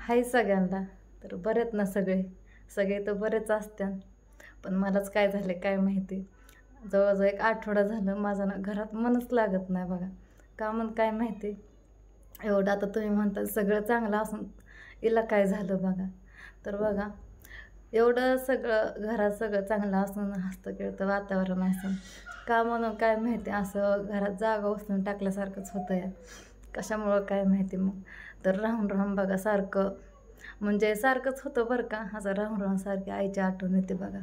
हाय सगळ्यांना. तर बरेत ना सगळे? सगळे तर बरेच असत्यान. पण मलाच काय झाले काय माहिती. जवळजवळ एक आठवडा झालं माझं ना घरात मनच लागत नाही बघा. का म्हणून काय माहिती. एवढं आता तुम्ही म्हणता सगळं चांगलं असून हिला काय झालं बघा. तर बघा एवढं सगळं घरात सगळं चांगलं असून हसतं-खेळतं वातावरण असून का म्हणून काय माहिती असं घरात जागा उचलून टाकल्यासारखंच होतं या. कशामुळं काय माहिती मग. तर राहून बघा सारखं म्हणजे सारखंच होतं बरं का. असं राहून सारखी आईची आठवण येते बघा.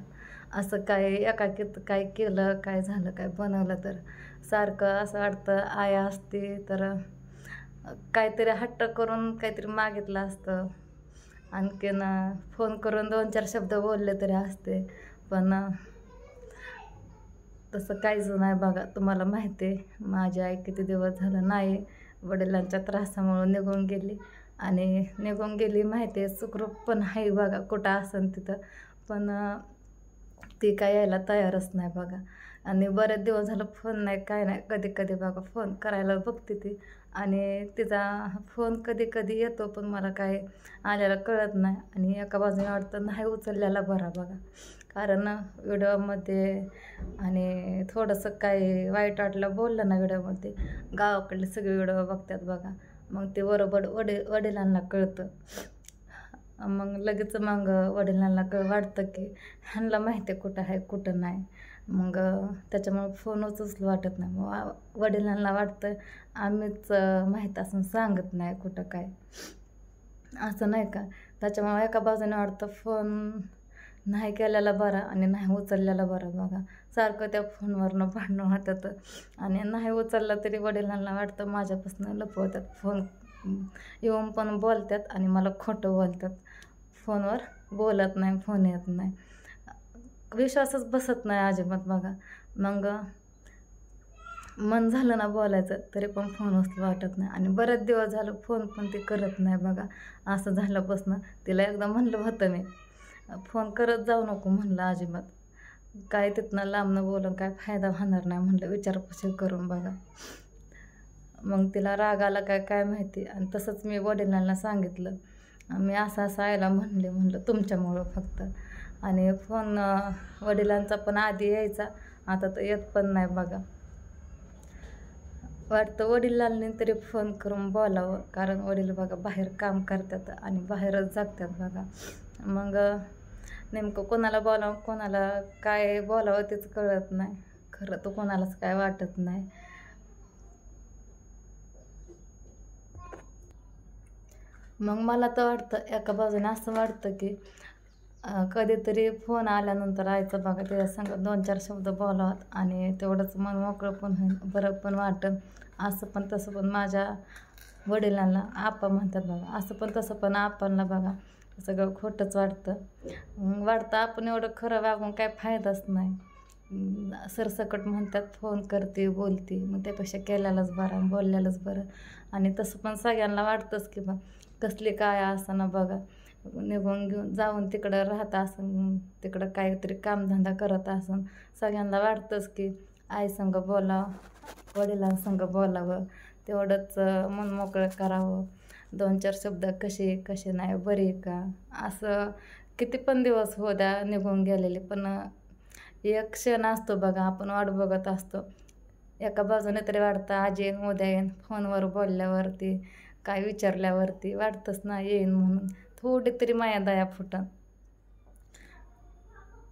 असं काय एकाकीत काय केलं, काय झालं, काय बनवलं तर सारखं असं वाटतं आई असती तर काहीतरी हट्ट करून काहीतरी मागितलं असतं. आणखीन फोन करून 2-4 शब्द बोलले तरी असते. पण तसं काहीच नाही बघा. तुम्हाला माहिती आहे माझी आई किती दिवस झालं नाही. वडिलांच्या त्रासामुळं निघून गेली आणि निघून गेली माहिती आहे. सुखरूप पण आहे बघा कुठं असेल तिथं. पण ती काय यायला तयारच नाही बघा. आणि बरेच दिवस झालं फोन नाही काय नाही. कधी-कधी बघा फोन करायला बघते ती आणि तिचा फोन कधी-कधी येतो पण मला काय आलेला कळत नाही. आणि एका बाजूने वाटतं नाही उचललेला बरा बघा. कारण व्हिडिओमध्ये आणि थोडंसं काय वाईट वाटलं बोललं ना व्हिडिओमध्ये, गावाकडले सगळे व्हिडिओ बघतात बघा. मग ते बरोबर वडिलांना कळतं. मग लगेच मग वडिलांना वाटतं की ह्यांना माहिती आहे कुठं आहे कुठं नाही. मग त्याच्यामुळे फोनच उचलू वाटत नाही. मग वडिलांना वाटतं आम्हीच माहीत असून सांगत नाही कुठं काय, असं नाही का. त्याच्यामुळे एका बाजूने वाटतं फोन नाही केलेला बरा आणि नाही उचललेला बरा बघा. सारखं त्या फोनवरनं भांडणं होतात आणि नाही उचलला तरी वडिलांना वाटतं माझ्यापासून लपवतात. फोन येऊन पण बोलतात आणि मला खोटं बोलतात. फोनवर बोलत नाही, फोन येत नाही. विश्वासच बसत नाही अजिबात बघा. मग मन झालं ना बोलायचं तरी पण फोन उचलू वाटत नाही आणि बरेच दिवस झालं फोन पण ती करत नाही बघा. असं झाल्यापासून तिला एकदा म्हणलं होतं मी, फोन करत जाऊ नको म्हणलं अजिबात. काय तिथनं लांबनं बोलून काय फायदा होणार नाही म्हणलं विचारपूस करून बघा. मग तिला राग आला काय काय माहिती आणि तसंच मी वडिलांना सांगितलं. मी असं आईला म्हणलं तुमच्यामुळं फक्त. आणि फोन वडिलांचा पण आधी यायचा, आता तर येत पण नाही बघा. वाटतं वडिलांनी तरी फोन करून बोलावं, कारण वडील बघा बाहेर काम करतात आणि बाहेरच जागतात बघा. मग नेमकं कोणाला बोलावं कोणाला काय बोलावं तेच कळत नाही. खरं तर कोणालाच काय वाटत नाही. मग मला तर वाटतं एका बाजूने असं वाटतं की कधीतरी फोन आल्यानंतर आईचं बघा त्याच्या संग 2-4 शब्द बोलावात आणि तेवढंच मन मोकळं पण होईल, बरं पण वाटेल. असं पण तसं पण माझ्या वडिलांना आप्पा म्हणतात बघा. असं पण तसं पण आप्पांना बघा सगळं खोटंच वाटतं. वाटतं आपण एवढं खरं वागून काय फायदाच नाही. सरसकट म्हणतात फोन करते बोलते, मग त्यापेक्षा केलेलंच बरं बोललेलंच बरं. आणि तसं पण सगळ्यांना वाटतंच की बा कसली काय असं बघा. निघून घेऊन जाऊन तिकडं राहत असन, तिकडं काहीतरी कामधंदा करत असन, सगळ्यांना वाटतंच की आईसंग बोलावं, वडिलांसंग बोलावं, तेवढंच मन मोकळं करावं. 2-4 शब्द कसे नाही बरे का, असं किती पण दिवस होऊ द्या निघून गेलेले. पण एक क्षण असतो बघा आपण वाट बघत असतो. एका बाजूने तरी वाटतं आज येईन उद्या येईन, फोनवर बोलल्यावरती काय विचारल्यावरती वाटतंच ना येईन म्हणून. थोडी तरी माया दया फुटन.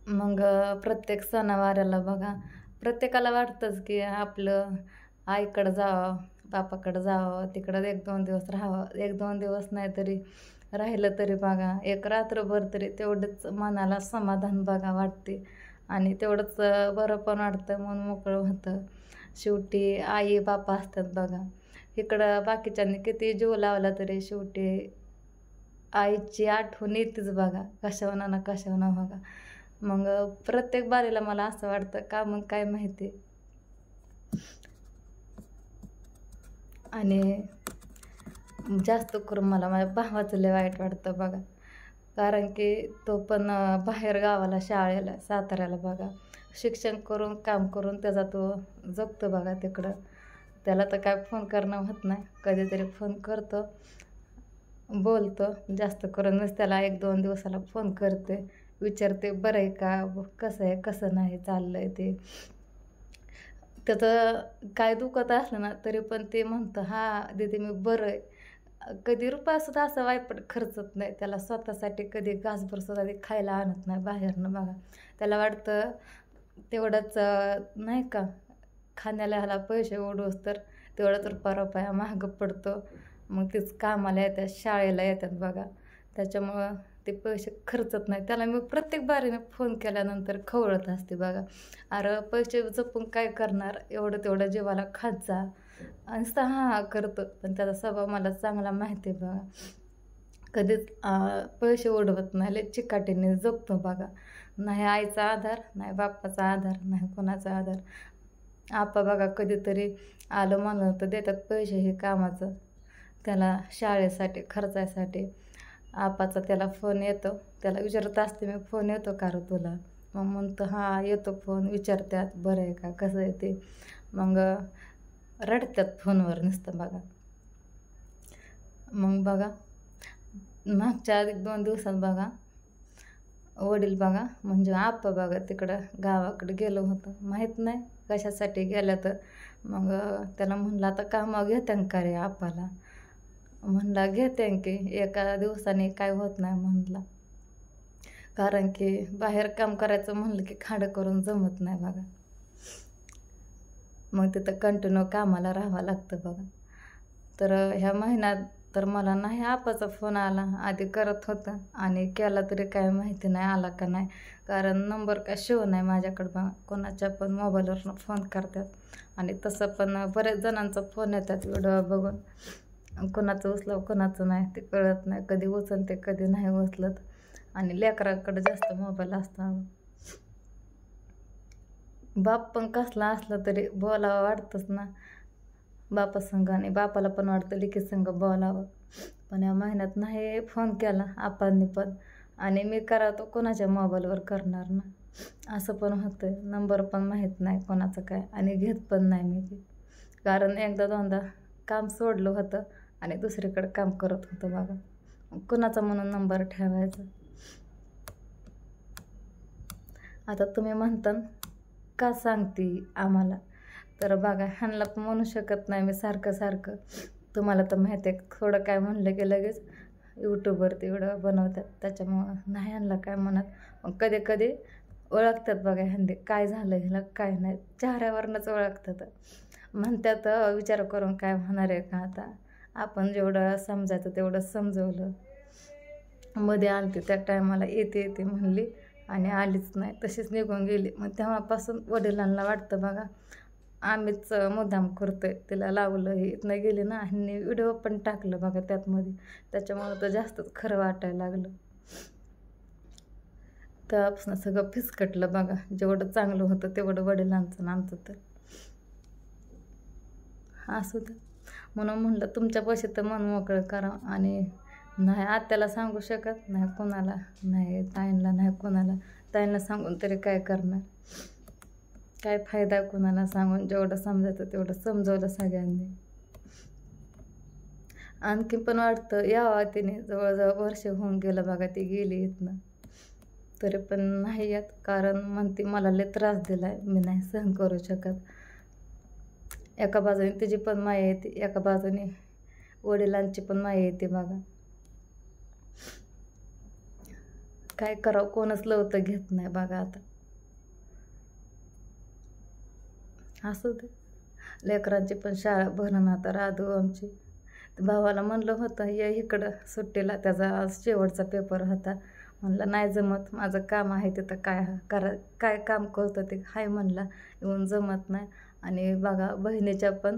मग प्रत्येक सणावाराला बघा प्रत्येकाला वाटतंच की आपलं आईकडं जावं, बापाकडं जावं, तिकडं 1-2 दिवस राहावं. 1-2 दिवस नाही तरी राहिलं तरी बघा एक रात्रभर तरी तेवढंच मनाला समाधान बघा वाटते आणि तेवढंच बरं पण वाटतं, मन मोकळं होतं. शेवटी आई बापा असतात बघा. इकडं बाकीच्यांनी किती जीव लावला तरी शेवटी आईची आठवण येतेच बघा, कशावरून ना कशावरून बघा. मग प्रत्येक बारीला मला असं वाटतं का मग काय माहिती. आणि जास्त करून मला माझ्या भावाचं लय वाईट वाटतं बघा. कारण की तो पण बाहेर गावाला शाळेला साताऱ्याला बघा शिक्षण करून काम करून त्याचा तो जगतो बघा तिकडं. त्याला तर काय फोन करणं होत नाही, कधीतरी फोन करतो. बोलतो जास्त करूनच त्याला 1-2 दिवसाला फोन करते, विचारते बरं आहे का? कसं आहे, कसं नाही चाललंय ते. त्याचं काय दुखत असलं ना, तरी पण ते म्हणतं, "हां, दीदी मी बरं आहे." कधी रुपयासुद्धा असा वायपट खर्चत नाही. त्याला स्वतःसाठी कधी घासभर सुद्धा ते खायला आणत नाही बाहेरनं बघा. त्याला वाटतं तेवढंच नाही का, खाण्याला ह्याला पैसे उडवूस तर तेवढाच रुपया महाग पडतो. मग तेच कामाला येतात, शाळेला येतात बघा. त्याच्यामुळं ते पैसे खर्चत नाही. त्याला मी प्रत्येक बारीने फोन केल्यानंतर खवळत असते बघा. "अरे पैसे जपून काय करणार? एवढं तेवढं जीवाला खात जा." आणि नुसता हां, हां करतो. पण त्याचा स्वभाव मला चांगला माहिती आहे बघा. कधीच पैसे उडवत नाही. लय चिकाटीने जगतो बघा. नाही आईचा आधार, नाही बापाचा आधार, नाही कोणाचा आधार. आपा बघा कधीतरी आलं म्हणलं तर देतात पैसे हे कामाचं. त्याला शाळेसाठी खर्चासाठी. आपाचा त्याला फोन येतो. त्याला विचारत असते मी, "फोन येतो का रे तुला?" मग म्हणतो, "हां, येतो फोन." विचारतात, "बरं आहे का? कसं आहे ते?" मग रडतात फोनवर नुसतं बघा. मग बघा मागच्या 1-2 दिवसात बघा वडील बघा म्हणजे आप्पा बघा तिकडं गावाकडे गेलं होतं. माहीत नाही कशासाठी गेलं तर. मग त्याला म्हणलं, "आता कामावर घेत्यान का रे आप्पाला?" म्हणला, "घेत्यान की एका दिवसाने काय होत नाही" म्हणला. कारण की बाहेर काम करायचं म्हणलं की खाडं करून जमत नाही बघा. मग तिथं कंटिन्यू कामाला राहावं लागतं बघा. तर ह्या महिन्यात तर मला नाही आपाचा फोन आला. आधी करत होता आणि केला तरी काय माहिती नाही आला का नाही. कारण नंबर काय शो नाही माझ्याकडं बघा. कोणाच्या पण मोबाईलवरनं फोन करतात आणि तसं पण बऱ्याच जणांचा फोन येतात व्हिडिओ बघून. कोणाचं उचलावं कोणाचं नाही ते कळत नाही. कधी उचलते कधी नाही उचलत आणि लेकराकडे जास्त मोबाईल असतो. बाप पण कसला असला तरी बोलावं वाटतंच ना बापासंग आणि बापाला पण वाटतं लेकीसंग बोलावं. पण या महिन्यात नाही फोन केला आपांनी पण आणि मी करावं तर कोणाच्या मोबाईलवर करणार ना. असं पण होतं नंबर पण माहीत नाही कोणाचं काय आणि घेत पण नाही मी ते. कारण एकदा दोनदा काम सोडलं होतं आणि दुसरीकडे काम करत होतं बघा. कुणाचा म्हणून नंबर ठेवायचा. आता तुम्ही म्हणता का सांगते आम्हाला? तर बघा ह्यांना पण म्हणू शकत नाही मी सारखं. तुम्हाला तर माहिती आहे थोडं काय म्हणलं की लगेच यूट्यूबवरती व्हिडिओ बनवतात. त्याच्यामुळं नाही ह्यांना काय म्हणत. मग कधी ओळखतात बघा ह्यांनी काय झालं ह्याला काय नाही. चेहऱ्यावरनंच ओळखतात. म्हणतात विचार करून काय होणार आहे का आता? आपण जेवढं समजायचं तेवढं समजवलं. मध्ये आलती त्या टायमाला येते म्हणली आणि आलीच नाही. तशीच निघून गेली. मग तेव्हापासून वडिलांना वाटतं बघा आम्हीच मुद्दाम करतोय. तिला लावलं हे इथनं गेली ना ह्यांनी व्हिडिओ पण टाकलं बघा त्यातमध्ये. त्याच्यामुळं तर जास्तच खरं वाटायला लागलं. तेव्हापासून सगळं फिसकटलं बघा. जेवढं चांगलं होतं तेवढं वडिलांचं आणि आमचं तर. असू द्या. म्हणून म्हणलं तुमच्यापाशी तर मन मोकळं करावं आणि नाही आत्याला सांगू शकत नाही कोणाला नाही ताईंला नाही कोणाला. ताईंना सांगून तरी काय करणार? काय फायदा कोणाला सांगून जेवढं समजायचं तेवढं समजवलं सगळ्यांनी. आणखी पण वाटतं यावं तिने जवळजवळ वर्ष होऊन गेलं बघा ती गेली इथनं. तरी पण नाही येत कारण म्हणते मला लय त्रास दिलाय मी नाही सहन करू शकत. एका बाजूने तिची पण माया येते एका बाजूने वडिलांची पण माया येते बघा. काय करावं कोणच लवतं घेत नाही बघा आता. असू दे. लेकरांची पण शाळा भरणं आता राधू आमची. भावाला म्हणलं होतं ये इकडं सुट्टीला त्याचा आज शेवटचा पेपर होता. म्हणलं नाही जमत माझं काम आहे तिथं काय काम करतं ते हाय म्हणला येऊन जमत नाही. आणि बघा बहिणीच्या पण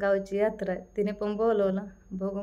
गावची यात्रा आहे तिने पण बोलवलं बघू